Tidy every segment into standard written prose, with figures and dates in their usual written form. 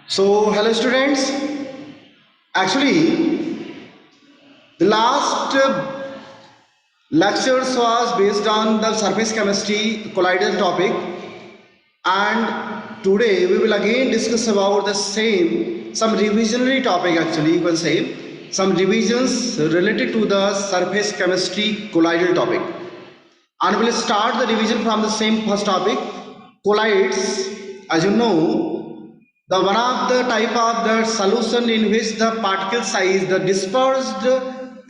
So, hello students. Actually, the last lectures was based on the surface chemistry collider topic, and today we will again discuss about the same some revisionary topic. Actually, you can say some revisions related to the surface chemistry collider topic, and we'll start the revision from the same first topic, colloids. As you know, the one of the type of the solution in which the particle size, the dispersed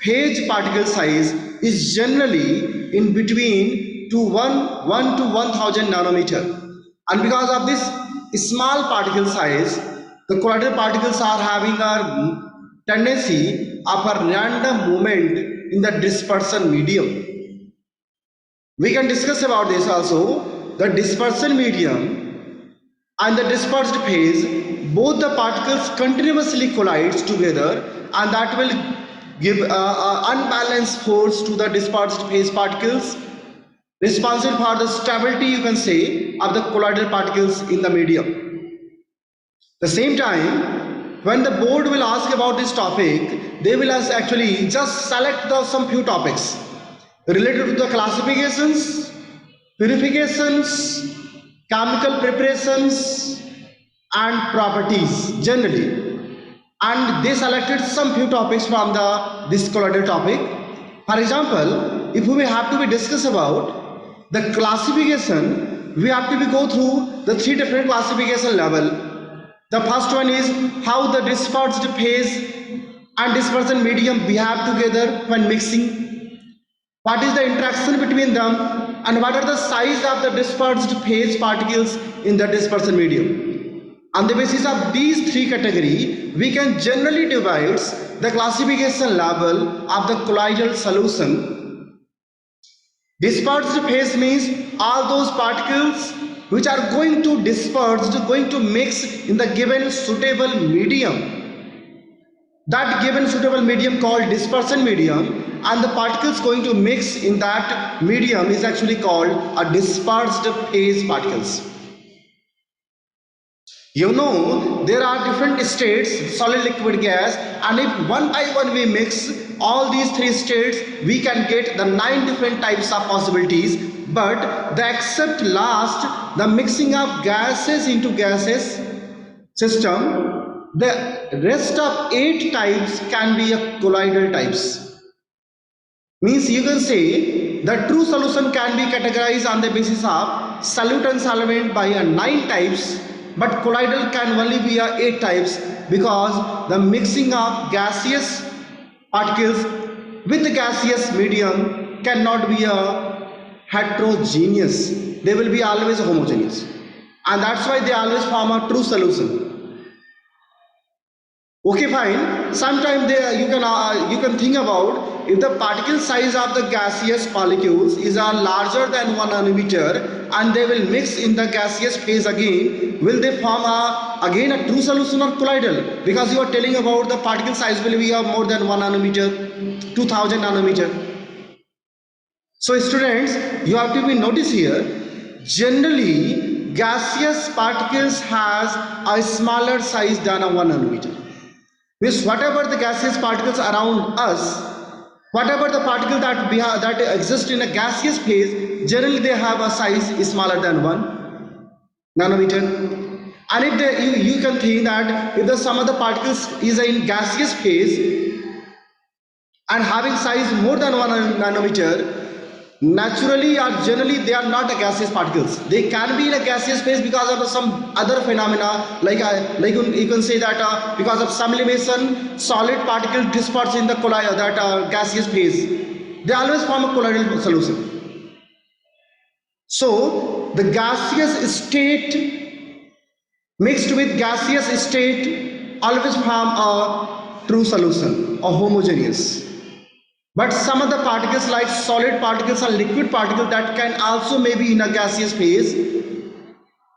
phase particle size is generally in between to 1 to 1000 nanometer, and because of this small particle size, the colloidal particles are having a tendency of a random movement in the dispersion medium. We can discuss about this also. The dispersion medium and the dispersed phase, both the particles continuously collides together, and that will give unbalanced force to the dispersed phase particles, responsible for the stability, you can say, of the colloidal particles in the medium. The same time, when the board will ask about this topic, they will actually just select some few topics related to the classifications, purifications, chemical preparations, and properties generally. And they selected some few topics from the this colloidal topic. For example, if we have to be discuss about the classification, we have to be go through the three different classification level. The first one is how the dispersed phase and dispersion medium behave together when mixing. What is the interaction between them, and what are the size of the dispersed phase particles in the dispersion medium. On the basis of these three categories, we can generally divide the classification level of the colloidal solution. Dispersed phase means all those particles which are going to disperse, going to mix in the given suitable medium. That given suitable medium called dispersion medium, and the particles going to mix in that medium is actually called a dispersed phase particles. You know, there are different states, solid, liquid, gas, and if one by one we mix all these three states, we can get the 9 different types of possibilities. But the except last, the mixing of gases into gases system, the rest of 8 types can be a colloidal types. Means you can say the true solution can be categorized on the basis of solute and solvent by a 9 types, but colloidal can only be a 8 types, because the mixing of gaseous particles with the gaseous medium cannot be a heterogeneous. They will be always homogeneous, and that's why they always form a true solution. Okay, fine. Sometimes you can think about, if the particle size of the gaseous molecules is larger than 1 nanometer, and they will mix in the gaseous phase again, will they form again a true solution or colloidal? Because you are telling about the particle size will be more than 1 nanometer, 2000 nanometer. So students, you have to be notice here. Generally, gaseous particles has a smaller size than a 1 nanometer. Means whatever the gaseous particles around us, whatever the particle that exist in a gaseous phase, generally they have a size smaller than 1 nanometer. And if you can think that if the some of the particles is in gaseous phase and having size more than 1 nanometer, naturally or generally they are not a gaseous particles. They can be in a gaseous phase because of some other phenomena, like you can say that because of sublimation, solid particle disperse in the gaseous phase. They always form a colloidal solution. So the gaseous state mixed with gaseous state always form a true solution, a homogeneous. But some of the particles like solid particles or liquid particles that can also maybe in a gaseous phase,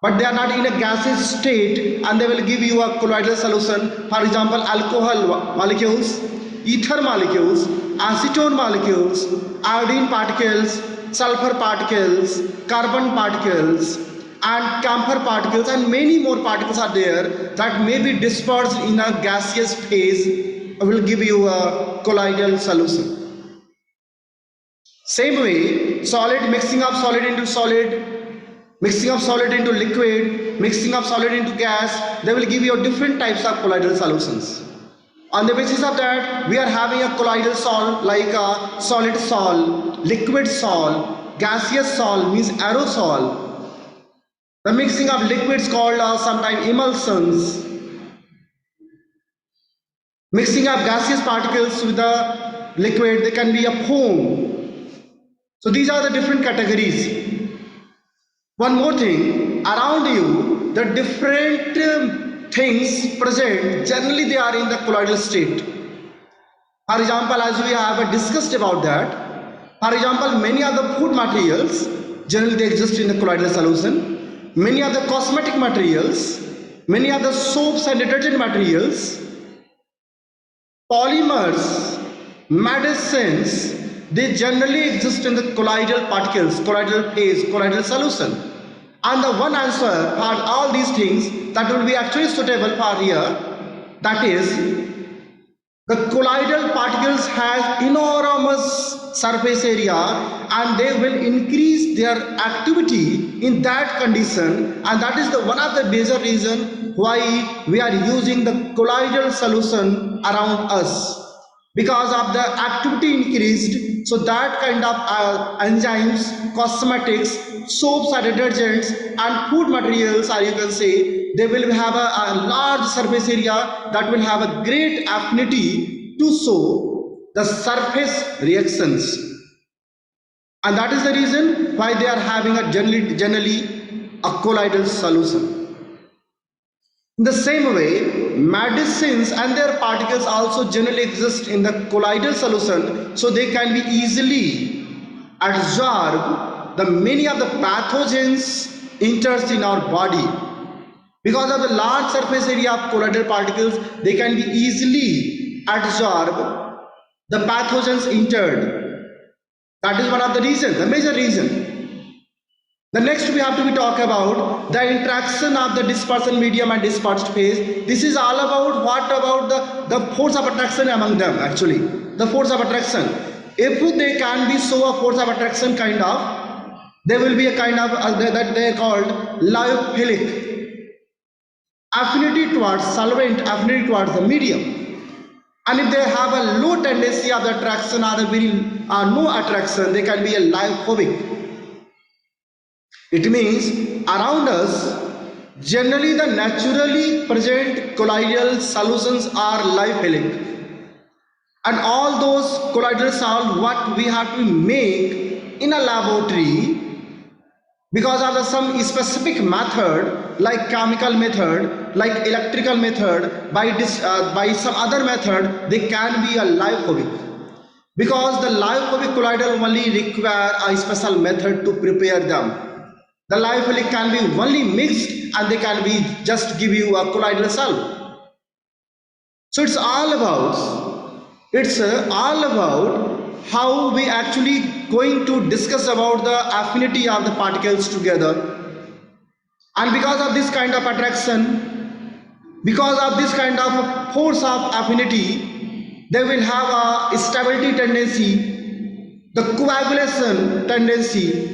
but they are not in a gaseous state, and they will give you a colloidal solution. For example, alcohol molecules, ether molecules, acetone molecules, iodine particles, sulfur particles, carbon particles, and camphor particles, and many more particles are there that may be dispersed in a gaseous phase, will give you a colloidal solution. Same way, solid, mixing up solid into solid, mixing up solid into liquid, mixing up solid into gas, they will give you different types of colloidal solutions. On the basis of that, we are having a colloidal sol like a solid sol, liquid sol, gaseous sol means aerosol. The mixing of liquids called sometimes emulsions. Mixing of gaseous particles with the liquid, they can be a foam. So these are the different categories. One more thing, around you, the different things present, generally they are in the colloidal state. For example, as we have discussed about that, for example, many of the food materials, generally they exist in the colloidal solution. Many of the cosmetic materials, many of the soaps and detergent materials, polymers, medicines, they generally exist in the colloidal particles, colloidal phase, colloidal solution. And the one answer for all these things that will be actually suitable for here, that is, the colloidal particles have enormous surface area and they will increase their activity in that condition, and that is the one of the major reason why we are using the colloidal solution around us, because of the activity increased. So that kind of enzymes, cosmetics, soaps or detergents and food materials, or you can say, they will have a large surface area that will have a great affinity to show the surface reactions, and that is the reason why they are having a generally a colloidal solution. In the same way, medicines and their particles also generally exist in the colloidal solution, so they can be easily absorb the many of the pathogens enters in our body. Because of the large surface area of colloidal particles, they can be easily absorb the pathogens entered. That is one of the reasons, the major reason. The next we have to be talk about the interaction of the dispersion medium and dispersed phase. This is all about what about the force of attraction among them actually. The force of attraction. If they can be show a force of attraction kind of, there will be a kind of that they are called lyophilic. Affinity towards solvent, affinity towards the medium. And if they have a low tendency of the attraction or the very no attraction, they can be a lyophobic. It means around us, generally the naturally present colloidal solutions are lyophilic. And all those colloidal salts what we have to make in a laboratory, because of some specific method like chemical method, like electrical method, by some other method, they can be a lyophobic. Because the lyophobic colloidal only require a special method to prepare them. The lyophilic can be only mixed and they can be just give you a colloidal salt. So it's all about how we actually going to discuss about the affinity of the particles together. And because of this kind of attraction, because of this kind of force of affinity, they will have a stability tendency, the coagulation tendency,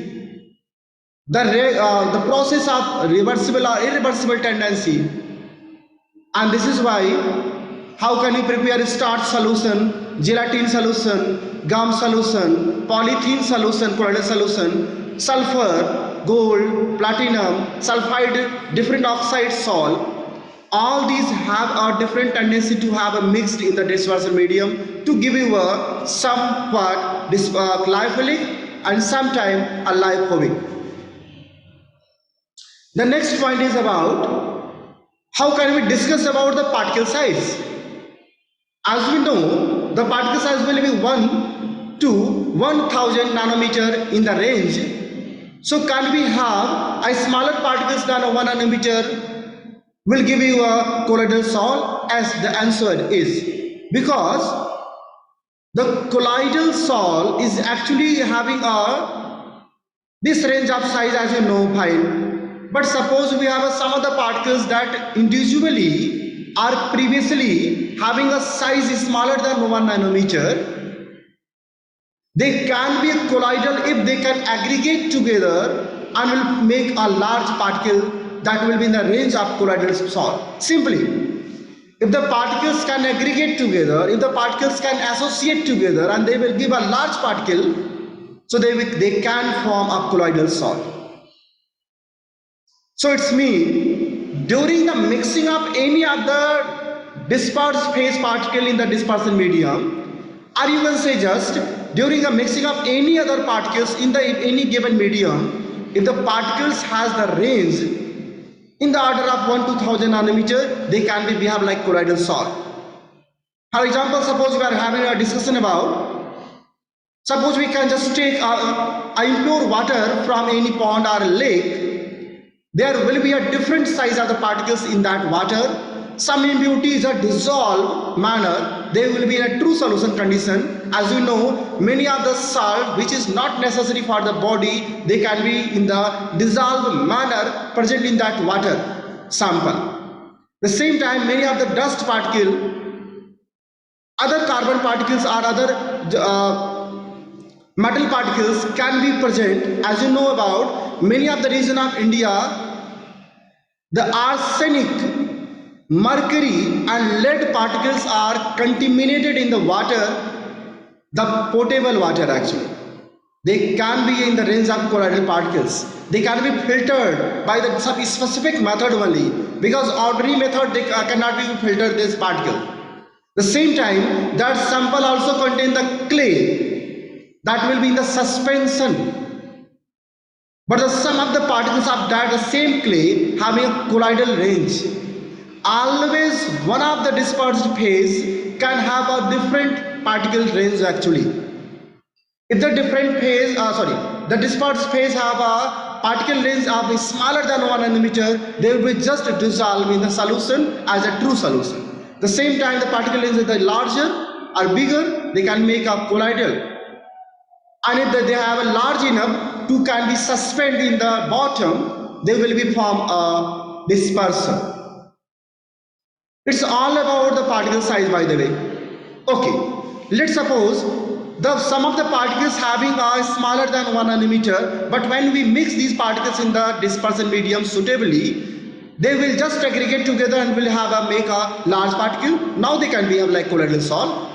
the process of reversible or irreversible tendency. And this is why how can you prepare starch solution, gelatin solution, gum solution, polythene solution, colloidal solution, sulfur, gold, platinum, sulfide, different oxide salt. All these have a different tendency to have a mixed in the dispersion medium to give you a somewhat lyophilic and sometime a lyophobic. The next point is about how can we discuss about the particle size. As we know, the particle size will be 1 to 1000 nanometer in the range. So can we have a smaller particles than 1 nanometer will give you a colloidal salt? As the answer is because the colloidal salt is actually having this range of size, as you know fine. But suppose we have some of the particles that individually are previously having a size smaller than 1 nanometer. They can be colloidal if they can aggregate together and will make a large particle that will be in the range of colloidal salt. Simply, if the particles can aggregate together, if the particles can associate together and they will give a large particle, so they can form a colloidal salt. So it's mean during the mixing of any other dispersed phase particle in the dispersion medium, or you can say just during the mixing of any other particles in the any given medium, if the particles has the range in the order of 1 to 1000 nanometer, they can be behave like colloidal salt. For example, suppose we are having a discussion about, suppose we can just take impure water from any pond or lake. There will be a different size of the particles in that water. Some impurities are dissolved manner. They will be in a true solution condition. As you know, many of the salt which is not necessary for the body, they can be in the dissolved manner present in that water sample. The same time, many of the dust particle, other carbon particles or other metal particles can be present. As you know about many of the region of India, the arsenic, mercury and lead particles are contaminated in the water, the potable water actually. They can be in the range of colloidal particles. They can be filtered by the specific method only, because ordinary method they cannot be filtered this particle. The same time, that sample also contain the clay that will be in the suspension, but the sum of the particles of that the same clay having a colloidal range. Always one of the dispersed phase can have a different particle range actually. If the the dispersed phase have a particle range of smaller than 1 nanometer, they will be just dissolved in the solution as a true solution. The same time, the particle range is the larger or bigger, they can make a colloidal. And if they have a large enough to can be suspended in the bottom, they will be form a disperser. It's all about the particle size, by the way. Okay, let's suppose some of the particles having a smaller than 1 nanometer, but when we mix these particles in the dispersion medium suitably, they will just aggregate together and will have make a large particle. Now they can behave like colloidal salt.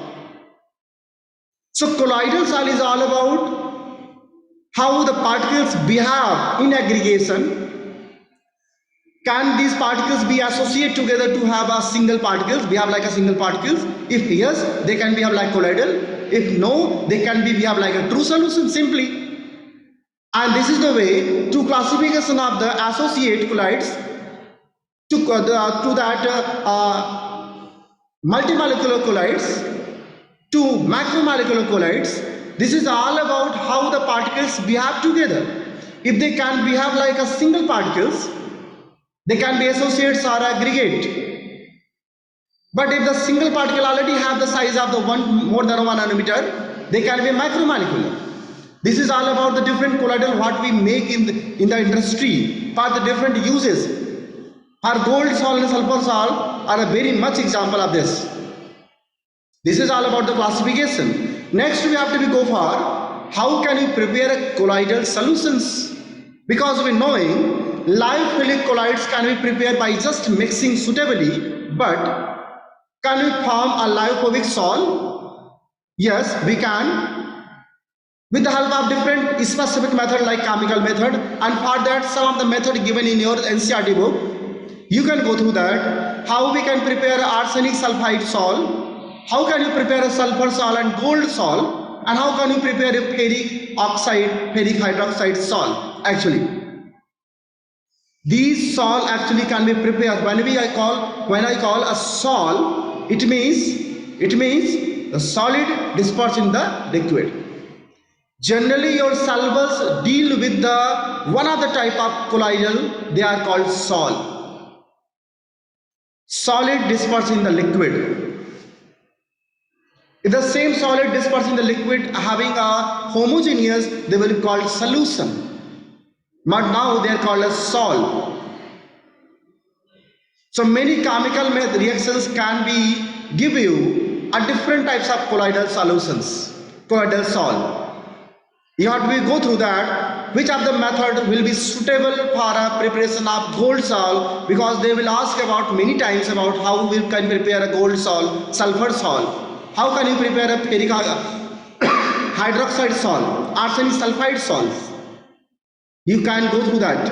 So colloidal salt is all about how the particles behave in aggregation. Can these particles be associated together to have a single particles, behave like a single particles? If yes, they can behave like colloidal. If no, they can be behave like a true solution simply. And this is the way to classification of the associate colloids to that multimolecular colloids to macromolecular colloids. This is all about how the particles behave together. If they can behave like a single particles, they can be associates or aggregate. But if the single particle already have the size of the more than 1 nanometer, they can be macromolecular. This is all about the different colloidal what we make in the industry for the different uses. Our gold salt and sulfur salt are a very much example of this. This is all about the classification. Next we have to go for how can we prepare a colloidal solutions, because we knowing lipophilic colloids can be prepared by just mixing suitably, but can we form a lipophobic salt? Yes, we can, with the help of different specific method like chemical method, and for that some of the method given in your NCERT book. You can go through that. How we can prepare arsenic sulfide salt, how can you prepare a sulfur salt and gold salt, and how can you prepare a ferric oxide, ferric hydroxide salt actually. These salt actually can be prepared. When I call a salt, it means the solid dispersed in the liquid. Generally your solubles deal with the one of the type of colloidal, they are called salt. Solid dispersed in the liquid. If the same solid dispersed in the liquid having a homogeneous, they will be called solution. but now they are called as sol. So many chemical reactions can be give you a different types of colloidal solutions, colloidal sol. You have to go through that. Which of the method will be suitable for a preparation of gold sol? Because they will ask about many times about how we can prepare a gold sol, sulfur sol. How can you prepare a ferric hydroxide sol, arsenic sulfide sols? You can go through that.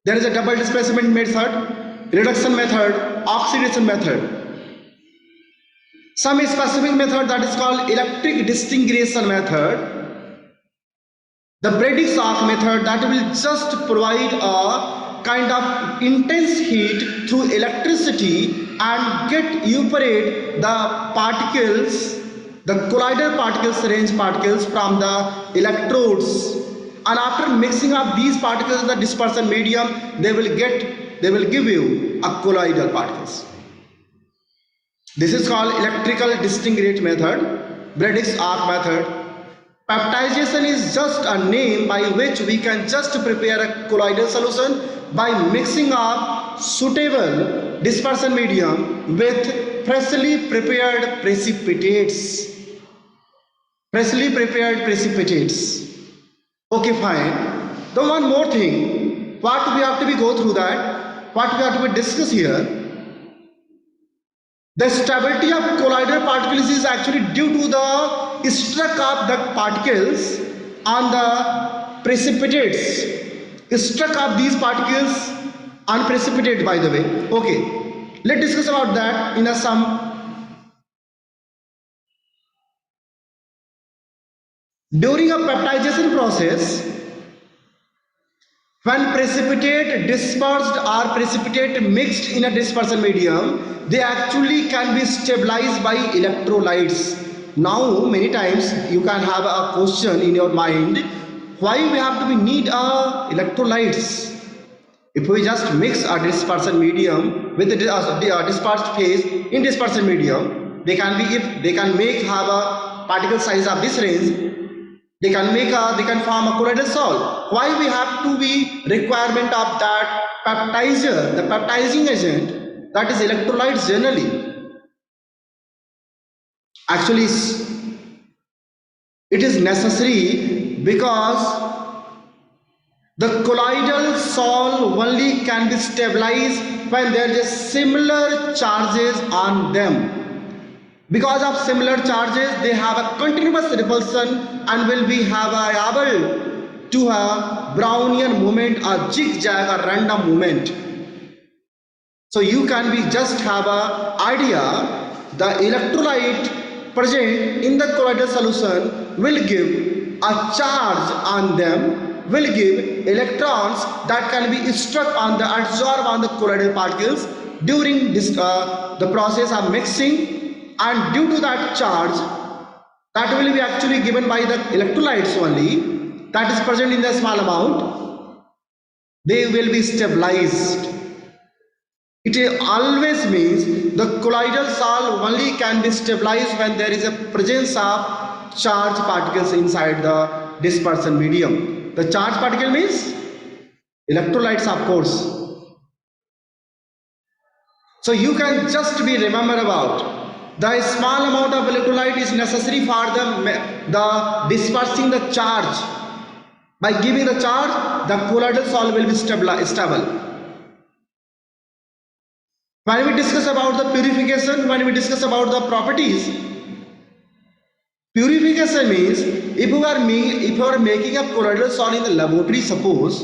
There is a double displacement method, reduction method, oxidation method. Some specific method that is called electric distinguishing method. The Brady-Stark method that will just provide a kind of intense heat through electricity and get evaporate the particles, the colloidal particles, range particles from the electrodes, and after mixing up these particles in the dispersion medium, they will give you a colloidal particles. This is called electrical distinguishing method, Brady-Stark method. Peptidization is just a name by which we can just prepare a colloidal solution by mixing up suitable dispersion medium with freshly prepared precipitates. Freshly prepared precipitates. Okay, fine. Then one more thing. What we have to be go through that? What we have to be discuss here? The stability of colloidal particles is actually due to the struck of the particles on the precipitates. Struck of these particles on precipitate, by the way. Okay, let's discuss about that in a some. During a peptidization process, when precipitate dispersed or precipitate mixed in a dispersion medium, they actually can be stabilized by electrolytes. Now, many times you can have a question in your mind, why we have to need electrolytes? If we just mix a dispersion medium with the dispersed phase in dispersion medium, they can be, if they can make have a particle size of this range, they can form a colloidal sol. Why we have to be requirement of that peptizer, the peptizing agent, that is electrolytes generally. Actually, it is necessary because the colloidal sol only can be stabilized when there is similar charges on them. Because of similar charges, they have a continuous repulsion and will be able to have Brownian movement or zigzag or random movement. So you can be just have a idea the electrolyte present in the colloidal solution will give a charge on them, will give electrons that can be struck on the absorb on the colloidal particles during this, the process of mixing. And due to that charge that will be actually given by the electrolytes only, that is present in the small amount, they will be stabilized. It always means the colloidal sol only can be stabilized when there is a presence of charged particles inside the dispersion medium. The charged particle means electrolytes, of course. So you can just be remember about the small amount of electrolyte is necessary for the dispersing the charge. By giving the charge, the colloidal sol will be stable. When we discuss about the purification, when we discuss about the properties, purification means if you are making a colloidal sol in the laboratory, suppose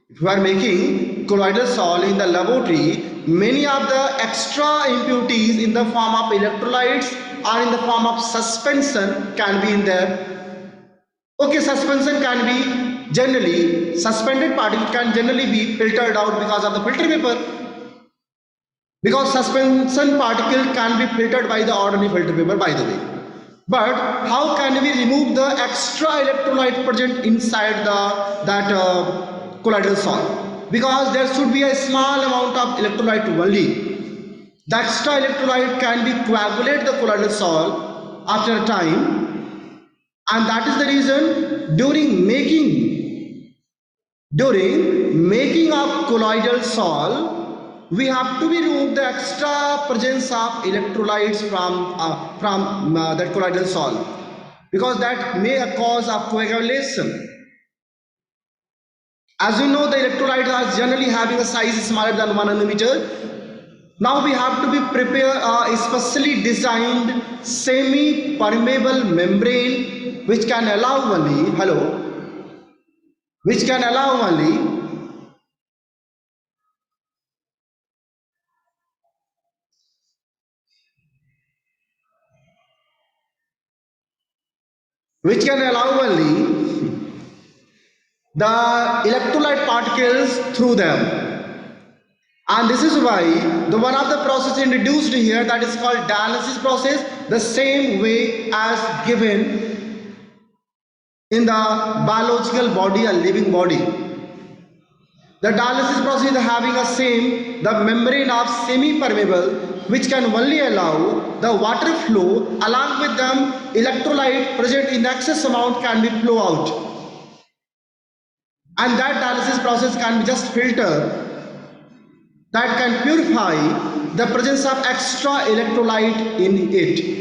if you are making colloidal sol in the laboratory, many of the extra impurities in the form of electrolytes or in the form of suspension can be in there. Okay, suspension can be generally, suspended particle can generally be filtered out because of the filter paper. Because suspension particle can be filtered by the ordinary filter paper, by the way. But how can we remove the extra electrolyte present inside that colloidal sol? Because there should be a small amount of electrolyte only. The extra electrolyte can be coagulate the colloidal sol after a time, and that is the reason during making During making of colloidal sol, we have to be remove the extra presence of electrolytes from that colloidal sol, because that may a cause of coagulation. As you know, the electrolytes are generally having a size smaller than 1 nanometer. Now we have to be prepare a specially designed semi-permeable membrane which can allow only, which can allow only which can allow only the electrolyte particles through them. And this is why the one of the process introduced here, that is called dialysis process, the same way as given in the biological body, a living body. The dialysis process is having a same, the membrane of semi-permeable, which can only allow the water flow, along with them electrolyte present in excess amount can be flow out. And that dialysis process can be just filter that can purify the presence of extra electrolyte in it.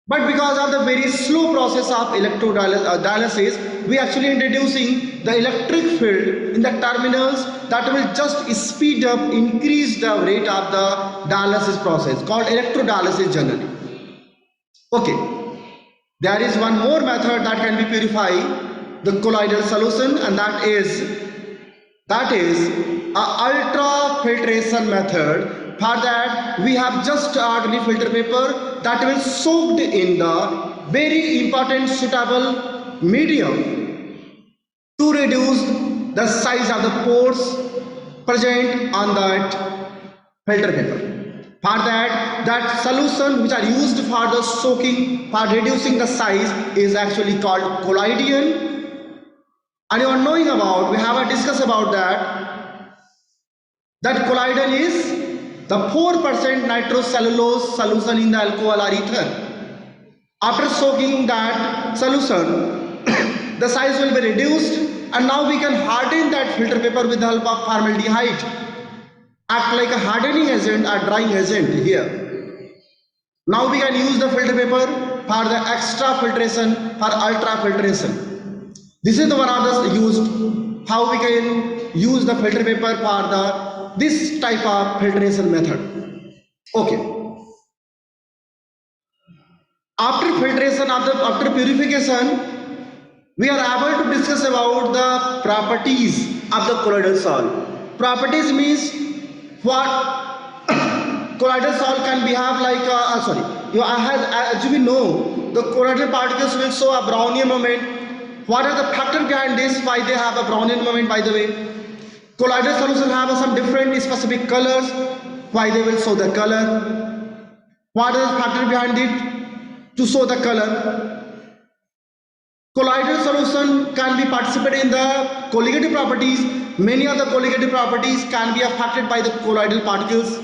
But because of the very slow process of electrodialysis, we actually introducing the electric field in the terminals that will just speed up, increase the rate of the dialysis process called electrodialysis generally. Okay, there is one more method that can be purify the colloidal solution, and that is a ultrafiltration method. For that we have just ordinary filter paper that will soaked in the very important suitable medium to reduce the size of the pores present on that filter paper. For that solution which are used for the soaking, for reducing the size, is actually called collodion. And you are knowing about, we have a discuss about that collodion is the 4% nitrocellulose solution in the alcohol or ether. After soaking that solution, the size will be reduced, and now we can harden that filter paper with the help of formaldehyde. Act like a hardening agent or drying agent here. Now we can use the filter paper for the extra filtration, for ultra filtration. This is the one of the used, how we can use the filter paper for this type of filtration method. Okay. After filtration, after purification, we are able to discuss about the properties of the colloidal salt. Properties means what colloidal salt can behave like. As we know, the colloidal particles will show a Brownian moment. What are the factors behind this? Why they have a Brownian moment? By the way, colloidal solution have some different specific colors. Why they will show the color? What is the factor behind it to show the color? Colloidal solution can be participated in the colligative properties. Many of the colligative properties can be affected by the colloidal particles.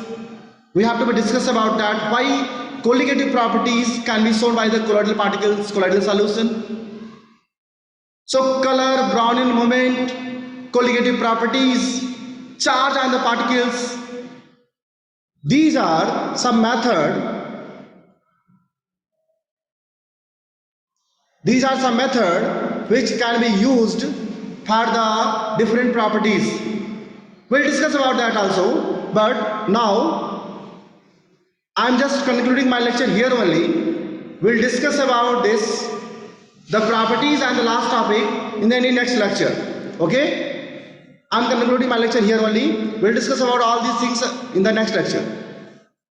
We have to discuss about that. Why colligative properties can be shown by the colloidal particles, colloidal solution. So color, Brownian moment, colligative properties, charge on the particles. These are some method. These are some method which can be used for the different properties. We'll discuss about that also, but now I'm just concluding my lecture here only. We'll discuss about this, the properties and the last topic in the next lecture. Okay? I'm concluding my lecture here only. We'll discuss about all these things in the next lecture.